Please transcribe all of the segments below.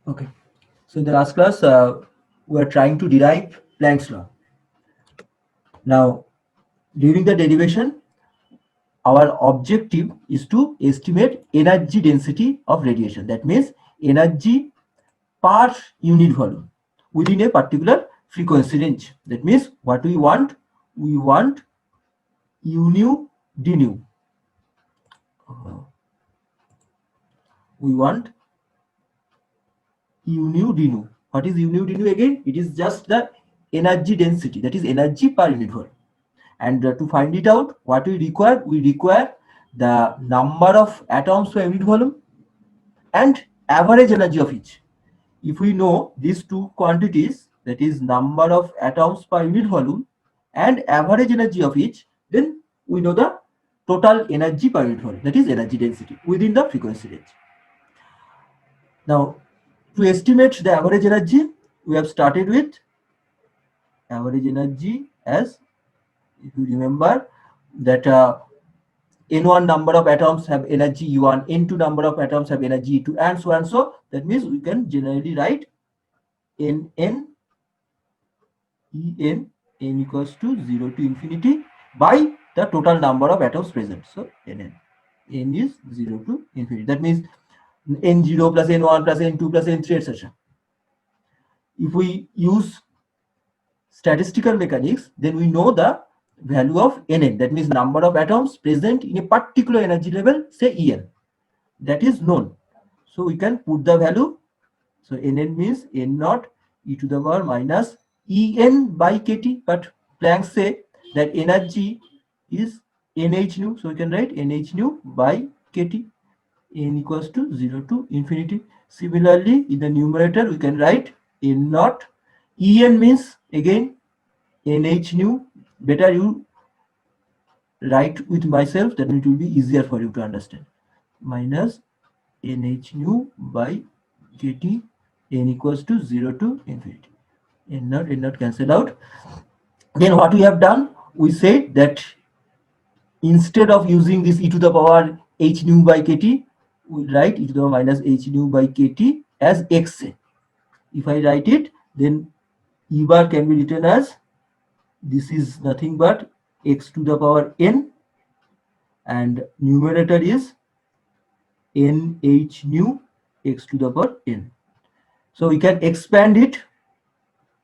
Okay. So in the last class, we are trying to derive Planck's law. Now, during the derivation, our objective is to estimate energy density of radiation. That means energy per unit volume within a particular frequency range. That means what we want u nu d nu. We want u nu d nu. What is u nu d nu again? It is just the energy density, that is energy per unit volume. And to find it out, what we require the number of atoms per unit volume and average energy of each. If we know these two quantities, that is number of atoms per unit volume and average energy of each, then we know the total energy per unit volume, that is energy density within the frequency range. Now, to estimate the average energy, we have started with average energy as, if you remember, that n1 number of atoms have energy u1, n2 number of atoms have energy e2, and so on. So that means we can generally write n n equals to 0 to infinity by the total number of atoms present. So n is 0 to infinity. That means n0 plus n1 plus n2 plus n3, etc. If we use statistical mechanics, then we know the value of nn, that means number of atoms present in a particular energy level, say En. That is known. So we can put the value. So nn means n naught e to the power minus En by kt, but Planck say that energy is nh nu. So we can write nh nu by kt, n equals to 0 to infinity. Similarly, in the numerator, we can write n naught. En means again nh nu. Better you write with myself, then it will be easier for you to understand. Minus nh nu by kt, n equals to 0 to infinity. N naught cancel out. Then what we have done, we said that instead of using this e to the power h nu by kt, we write e to the power minus h nu by kt as x. If I write it, then e bar can be written as, this is nothing but x to the power n, and numerator is nh nu x to the power n. So we can expand it.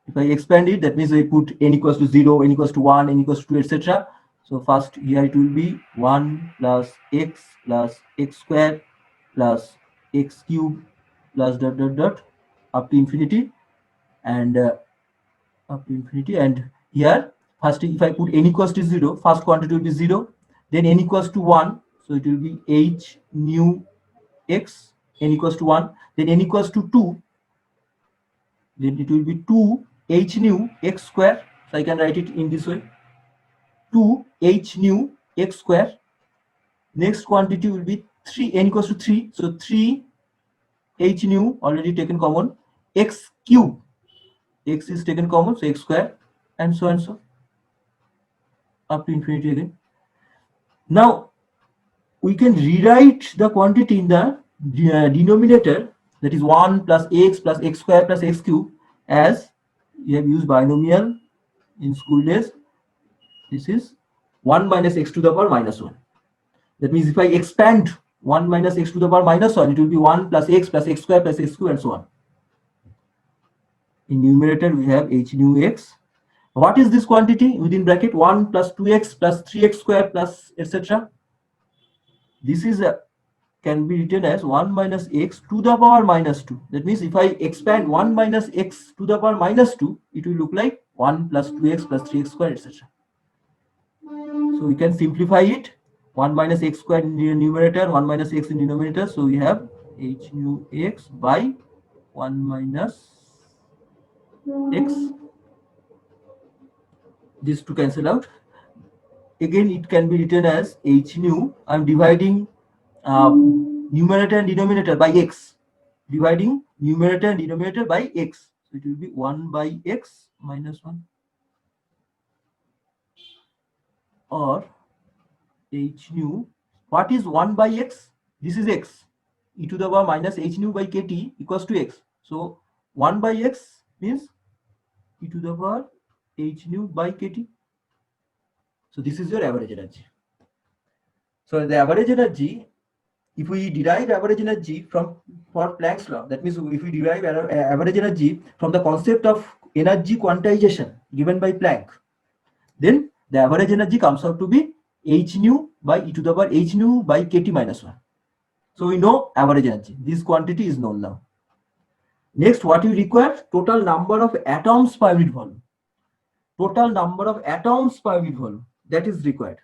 If I expand it, that means I put n equals to 0, n equals to 1, n equals to 2, etc. So first here it will be 1 plus x square plus x cube plus dot dot dot up to infinity, and up to infinity. And here first, if I put n equals to 0, first quantity will be 0, then n equals to 1, so it will be h nu x, n equals to 1, then n equals to 2, then it will be 2 h nu x square. So I can write it in this way, 2 h nu x square. Next quantity will be 3, n equals to 3, so 3 h nu already taken common, x cube, x is taken common, so x square, and so up to infinity again. Now we can rewrite the quantity in the denominator, that is 1 plus x square plus x cube, as we have used binomial in school days. This is 1 minus x to the power minus 1. That means if I expand 1 minus x to the power minus 1, it will be 1 plus x square plus x cube, and so on. In numerator, we have h nu x. What is this quantity within bracket? 1 plus 2x plus 3x square plus etc. This is can be written as 1 minus x to the power minus 2. That means if I expand 1 minus x to the power minus 2, it will look like 1 plus 2x plus 3x square, etc. So we can simplify it. 1 minus x square in the numerator, 1 minus x in denominator. So we have h nu x by 1 minus x. This to cancel out. Again, it can be written as h nu. I'm dividing numerator and denominator by x. Dividing numerator and denominator by x. So it will be 1 by x minus 1. Or h nu. What is 1 by x? This is x. E to the power minus h nu by kt equals to x. So 1 by x means e to the power h nu by kt. So this is your average energy. So the average energy, if we derive average energy from for Planck's law, that means if we derive average energy from the concept of energy quantization given by Planck, then the average energy comes out to be h nu by e to the power h nu by kt minus 1. So we know average energy. This quantity is known now. Next, what we require? Total number of atoms per unit volume. Total number of atoms per unit volume, that is required.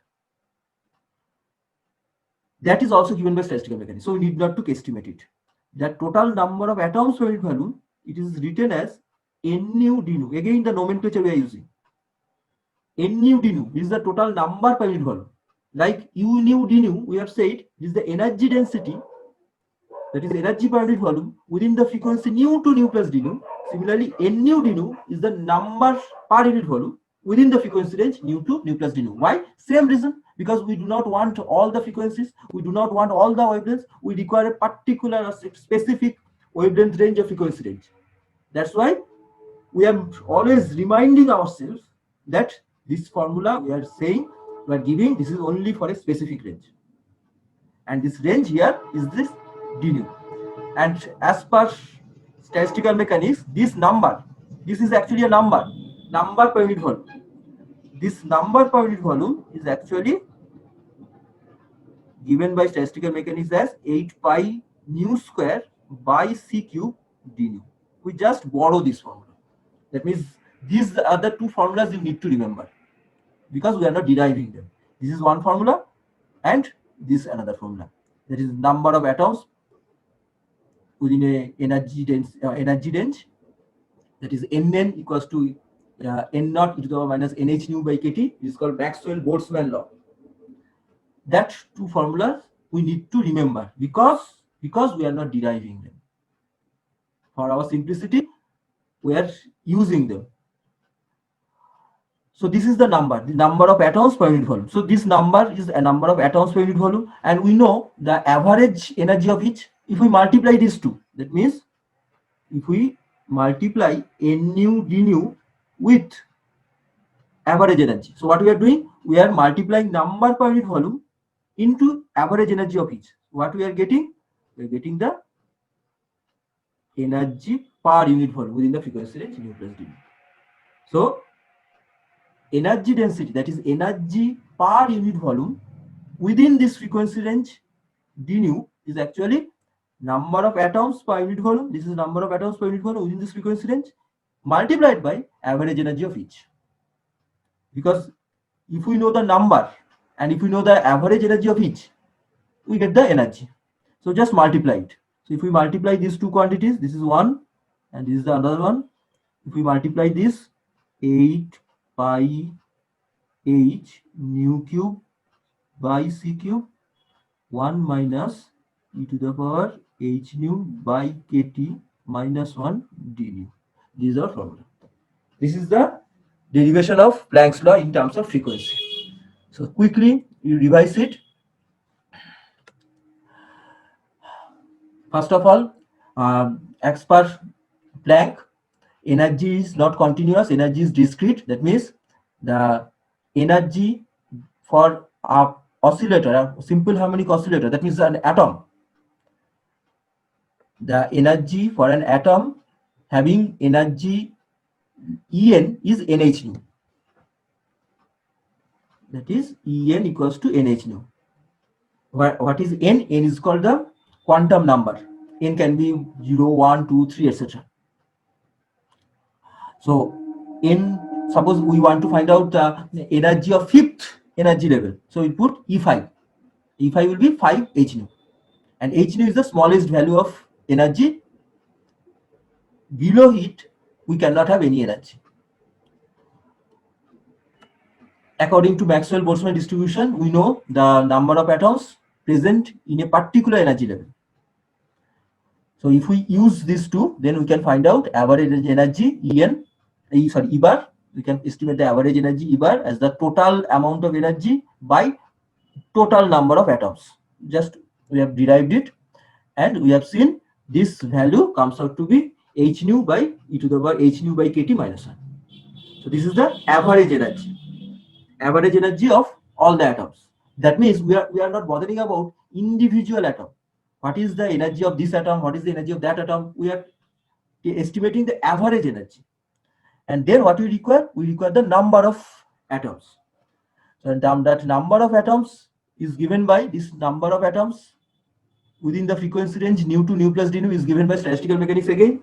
That is also given by statistical mechanics. So we need not to estimate it. The total number of atoms per unit volume, it is written as n nu d nu. Again, the nomenclature we are using. N nu d nu is the total number per unit volume. Like U nu d nu, we have said is the energy density, that is energy per unit volume within the frequency nu to nu plus d nu. Similarly, n nu d nu is the number per unit volume within the frequency range nu to nu plus d nu. Why? Same reason, because we do not want all the frequencies, we do not want all the wavelengths, we require a particular or specific wavelength range or frequency range. That's why we are always reminding ourselves that this formula we are saying, we are giving, this is only for a specific range. And this range here is this d nu. And as per statistical mechanics, this number, this is actually a number per unit volume. This number per unit volume is actually given by statistical mechanics as 8 pi nu square by c cube d nu. We just borrow this formula. That means these are the two formulas you need to remember, because we are not deriving them. This is one formula and this another formula. That is number of atoms within a energy range, that is Nn equals to N naught e to the power minus Nh nu by kt. This is called Maxwell-Boltzmann law. That two formulas we need to remember because we are not deriving them. For our simplicity, we are using them. So this is the number of atoms per unit volume. So this number is a number of atoms per unit volume, and we know the average energy of each. If we multiply these two, that means if we multiply n nu d nu with average energy. So what we are doing? We are multiplying number per unit volume into average energy of each. What we are getting? We are getting the energy per unit volume within the frequency range nu plus d nu. So energy density, that is energy per unit volume within this frequency range d nu, is actually number of atoms per unit volume. This is number of atoms per unit volume within this frequency range multiplied by average energy of each. Because if we know the number and if we know the average energy of each, we get the energy. So just multiply it. So if we multiply these two quantities, this is one and this is the other one. If we multiply this, 8 pi h nu cube by c cube 1 minus e to the power h nu by kt minus 1 d nu. These are formula. This is the derivation of Planck's law in terms of frequency. So quickly you revise it. First of all, as per Planck, energy is not continuous, energy is discrete. That means the energy for a oscillator, a simple harmonic oscillator, that means an atom, the energy for an atom having energy En is nh nu. That is En equals to nh nu. What is n? N is called the quantum number. N can be 0, 1, 2, 3, etc. So n, suppose we want to find out the energy of fifth energy level. So we put E5. E5 will be 5 h nu. And h nu is the smallest value of energy. Below it, we cannot have any energy. According to Maxwell-Boltzmann distribution, we know the number of atoms present in a particular energy level. So if we use these two, then we can find out average energy E bar. We can estimate the average energy E bar as the total amount of energy by total number of atoms. Just we have derived it, and we have seen this value comes out to be h nu by e to the power h nu by kt minus 1. So this is the average energy of all the atoms. That means we are not bothering about individual atom. What is the energy of this atom? What is the energy of that atom? We are estimating the average energy. And then what we require? We require the number of atoms. So that number of atoms is given by this number of atoms within the frequency range nu to nu plus dnu is given by statistical mechanics again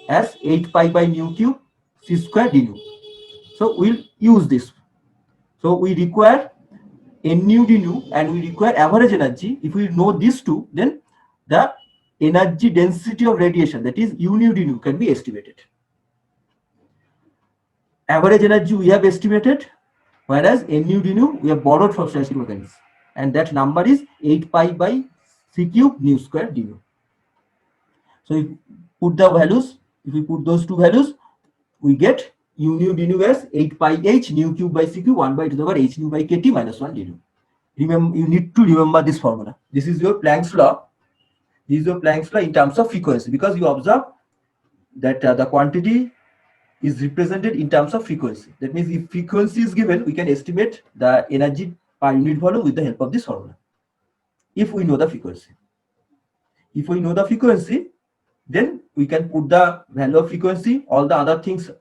as 8 pi by nu cube c square dnu. So we'll use this. So we require nu dnu and we require average energy. If we know these two, then the energy density of radiation, that is u nu dnu, can be estimated. Average energy we have estimated, whereas nu dnu we have borrowed from statistical mechanics, and that number is 8 pi by c cube nu square dnu. So if we put those two values, we get u nu dnu as 8 pi h nu cube by c cube 1 by to the power h nu by kt minus 1 dnu. Remember, you need to remember this formula. This is your Planck's law. This is your Planck's law in terms of frequency, because you observe that the quantity is represented in terms of frequency. That means if frequency is given, we can estimate the energy per unit volume with the help of this formula. If we know the frequency. If we know the frequency, then we can put the value of frequency. All the other things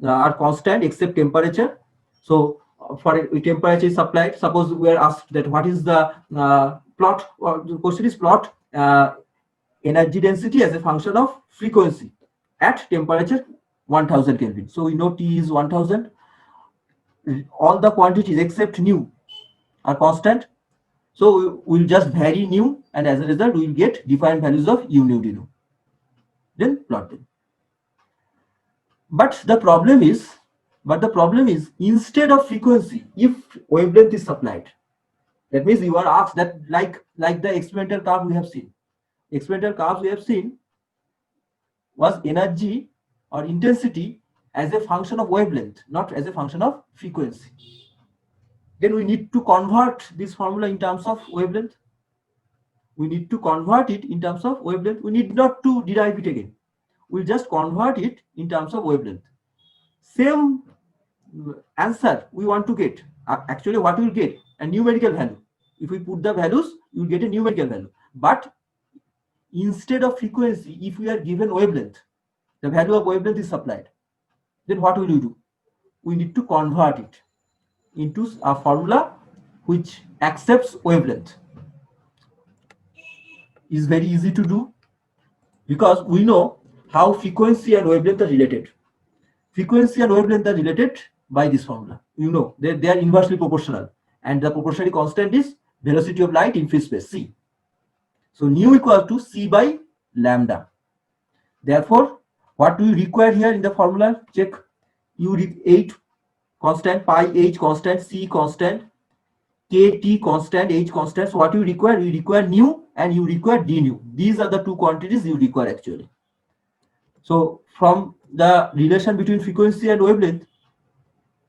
are constant except temperature. So for temperature is supplied. Suppose we are asked that what is the plot, or the question is plot energy density as a function of frequency at temperature 1000 Kelvin. So we know T is 1000. All the quantities except nu are constant. So we'll just vary nu, and as a result we will get defined values of u nu dnu. Then plot them. But the problem is instead of frequency, if wavelength is supplied, that means you are asked that like the experimental curve we have seen. Experimental curves we have seen was energy or intensity as a function of wavelength, not as a function of frequency. Then we need to convert this formula in terms of wavelength. We need to convert it in terms of wavelength. We need not to derive it again. We'll just convert it in terms of wavelength. Same answer we want to get. Actually, what we'll get? A numerical value. If we put the values, you'll get a numerical value. But instead of frequency, if we are given wavelength, the value of wavelength is supplied, then what will we do? We need to convert it into a formula which accepts wavelength. It's very easy to do because we know how frequency and wavelength are related. Frequency and wavelength are related by this formula. You know, they are inversely proportional, and the proportionality constant is velocity of light in free space, c. So nu equals to c by lambda. Therefore, what do you require here in the formula? Check. U 8 constant, pi h constant, c constant, kt constant, h constant. So what you require? You require nu and you require d nu. These are the two quantities you require actually. So from the relation between frequency and wavelength,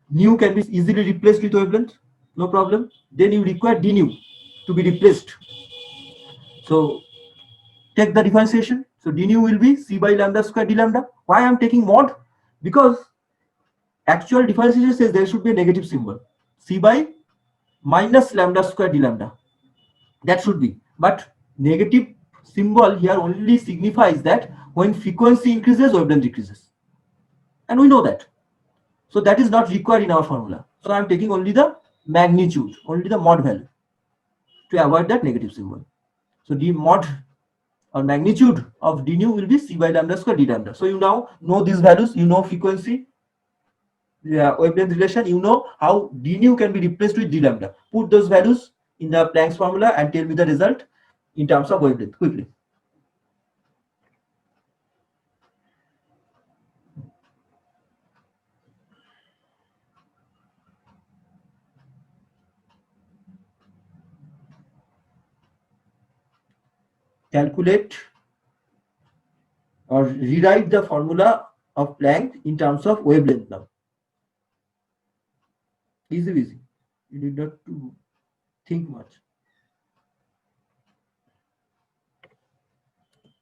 nu can be easily replaced with wavelength, no problem. Then you require d nu to be replaced. So take the differentiation. So d nu will be c by lambda square d lambda. Why I am taking mod? Because actual differentiation says there should be a negative symbol. C by minus lambda square d lambda. That should be. But negative symbol here only signifies that when frequency increases, wavelength decreases. And we know that. So that is not required in our formula. So I am taking only the magnitude, only the mod value to avoid that negative symbol. So d mod or magnitude of d nu will be c by lambda square d lambda. So you now know these values, you know frequency, wavelength relation, you know how d nu can be replaced with d lambda. Put those values in the Planck's formula and tell me the result in terms of wavelength quickly. Calculate or rewrite the formula of Planck in terms of wavelength now. Easy. You need not to think much.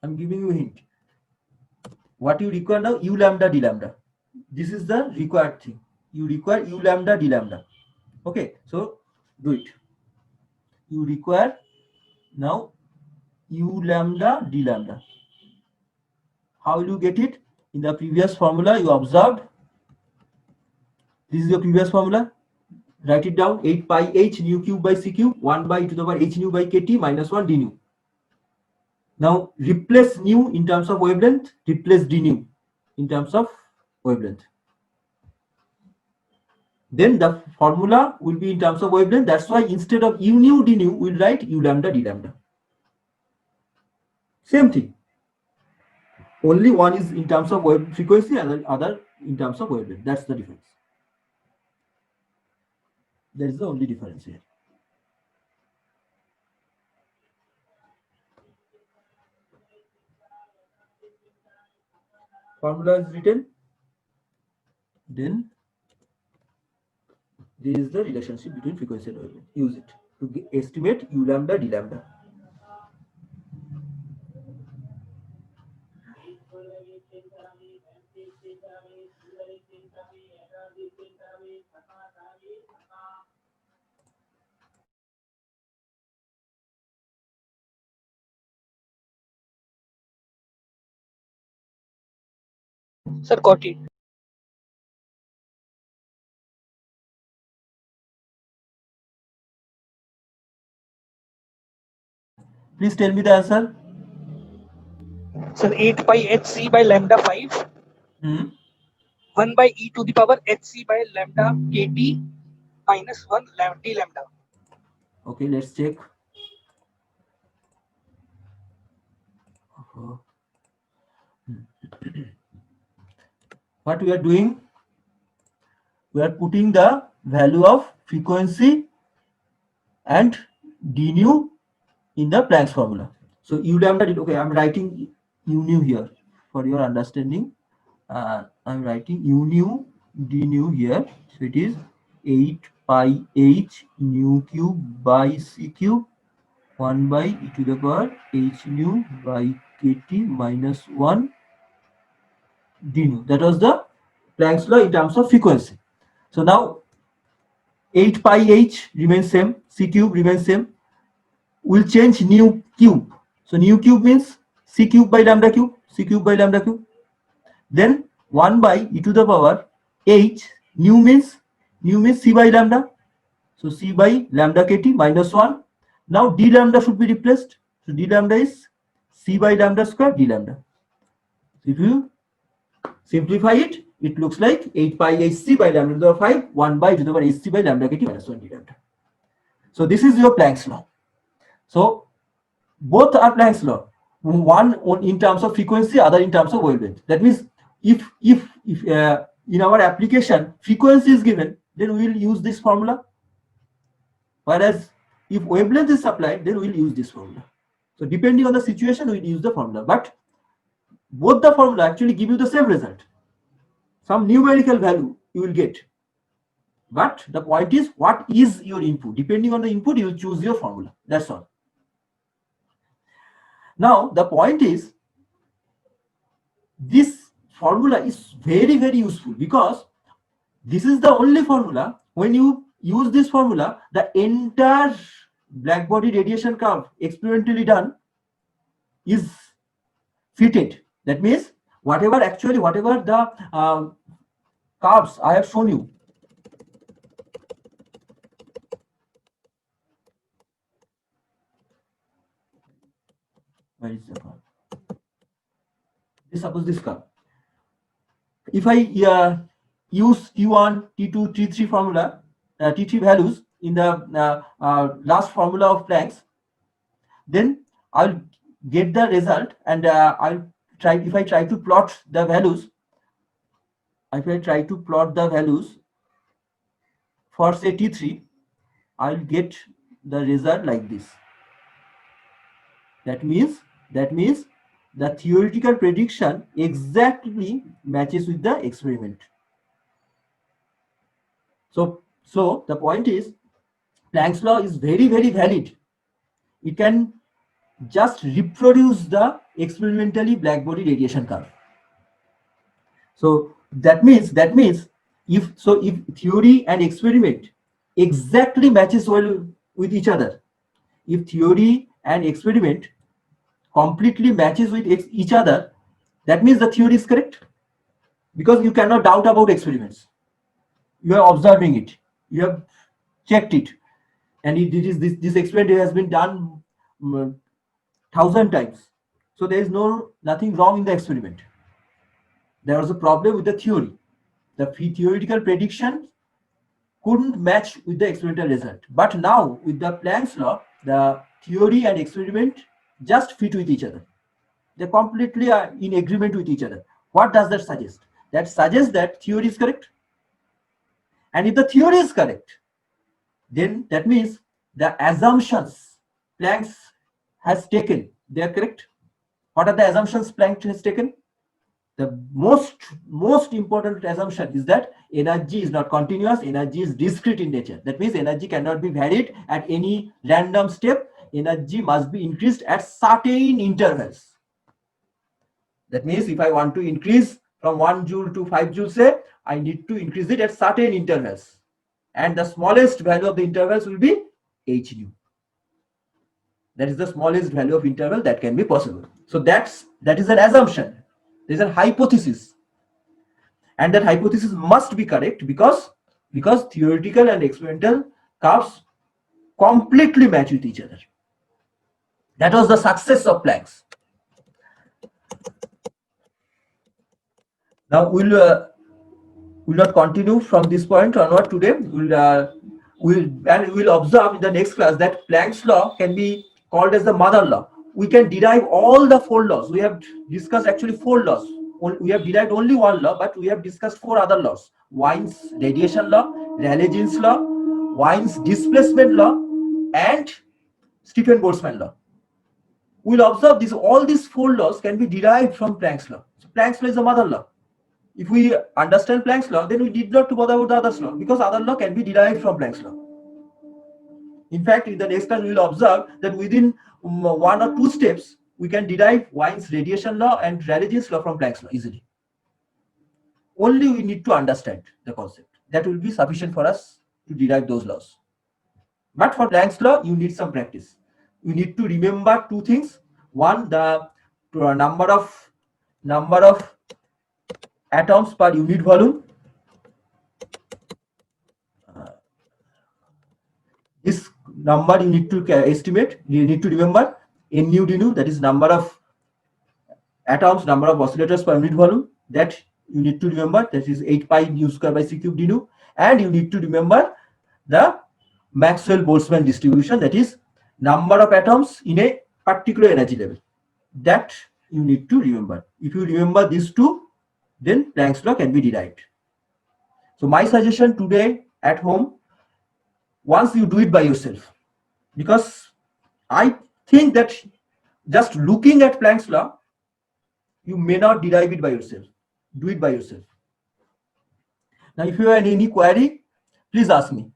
I'm giving you a hint. What you require now? U lambda d lambda. This is the required thing. You require U lambda d lambda. Okay, so do it. You require now U lambda d lambda. How will you get it? In the previous formula you observed. This is your previous formula. Write it down. 8 pi h nu cube by c cube 1 by e to the power h nu by kt minus 1 d nu. Now replace nu in terms of wavelength, replace d nu in terms of wavelength. Then the formula will be in terms of wavelength. That's why instead of u nu d nu, we'll write u lambda d lambda. Same thing. Only one is in terms of wave frequency and the other in terms of wavelength. That's the difference. That is the only difference here. Formula is written. Then there is the relationship between frequency and wavelength. Use it to estimate u lambda d lambda. Sir, got it. Please tell me the answer. Sir, 8 pi hc by lambda 5, 1 by e to the power hc by lambda kt minus 1 d lambda. Okay, let's check. What we are doing? We are putting the value of frequency and d nu in the Planck's formula. So u lambda, okay, I'm writing u nu here for your understanding. I'm writing u nu d nu here. So it is 8 pi h nu cube by c cube 1 by e to the power h nu by kt minus 1 d nu. That was the Planck's law in terms of frequency. So now 8 pi h remains same, c cube remains same. We'll change nu cube. So nu cube means c cube by lambda cube, c cube by lambda cube. Then 1 by e to the power h, nu means c by lambda. So c by lambda kt minus 1. Now d lambda should be replaced. So d lambda is c by lambda square d lambda. So if you simplify it, it looks like 8 pi hc by lambda to the power 5, 1 by e to the power hc by lambda kt minus 1 d lambda. So this is your Planck's law. So both are Planck's law. One in terms of frequency, other in terms of wavelength. That means if in our application frequency is given, then we will use this formula. Whereas if wavelength is supplied, then we will use this formula. So depending on the situation, we will use the formula. But both the formula actually give you the same result. Some numerical value you will get. But the point is, what is your input? Depending on the input, you will choose your formula. That's all. Now the point is, this formula is very, very useful because this is the only formula. When you use this formula, the entire black body radiation curve experimentally done is fitted. That means whatever the curves I have shown you, where is the curve? Suppose this curve. If I use T1, T2, T3 formula, T3 values in the last formula of Planck's, then I'll get the result, and I'll try. If I try to plot the values, for say T3, I'll get the result like this. That means the theoretical prediction exactly matches with the experiment. So the point is, Planck's law is very, very valid. It can just reproduce the experimentally black body radiation curve. So that means if theory and experiment exactly matches well with each other, if theory and experiment completely matches with each other, that means the theory is correct, because you cannot doubt about experiments. You are observing it, you have checked it, and it is this experiment has been done 1,000 times. So there is nothing wrong in the experiment. There was a problem with the theory. The theoretical prediction couldn't match with the experimental result. But now with the Planck's law, the theory and experiment just fit with each other. They completely are in agreement with each other. What does that suggest? That suggests that theory is correct. And if the theory is correct, then that means the assumptions Planck has taken, they are correct. What are the assumptions Planck has taken? The most important assumption is that energy is not continuous, energy is discrete in nature. That means energy cannot be varied at any random step. Energy must be increased at certain intervals. That means if I want to increase from 1 joule to 5 joules, say, I need to increase it at certain intervals. And the smallest value of the intervals will be h nu. That is the smallest value of interval that can be possible. So that is an assumption. There is a hypothesis. And that hypothesis must be correct because theoretical and experimental curves completely match with each other. That was the success of Planck's. Now we'll not continue from this point onward today. We'll observe in the next class that Planck's law can be called as the mother law. We can derive all the 4 laws. We have discussed actually 4 laws. We have derived only 1 law, but we have discussed 4 other laws: Wien's radiation law, Rayleigh-Jeans law, Wien's displacement law, and Stephen-Boltzmann law. We'll observe all these 4 laws can be derived from Planck's law. So Planck's law is the mother law. If we understand Planck's law, then we need not to bother about the other law, because other law can be derived from Planck's law. In fact, in the next class, we will observe that within 1 or 2 steps, we can derive Wien's radiation law and Rayleigh-Jeans law from Planck's law easily. Only we need to understand the concept. That will be sufficient for us to derive those laws. But for Planck's law, you need some practice. You need to remember 2 things. One, the number of atoms per unit volume. This number you need to estimate. You need to remember nu dnu, that is number of atoms, number of oscillators per unit volume. That you need to remember. That is 8 pi nu square by c cube dnu. And you need to remember the Maxwell-Boltzmann distribution, that is number of atoms in a particular energy level. That you need to remember. If you remember these 2, then Planck's law can be derived. So my suggestion today at home, once you do it by yourself, because I think that just looking at Planck's law, you may not derive it by yourself. Do it by yourself. Now, if you have any query, please ask me.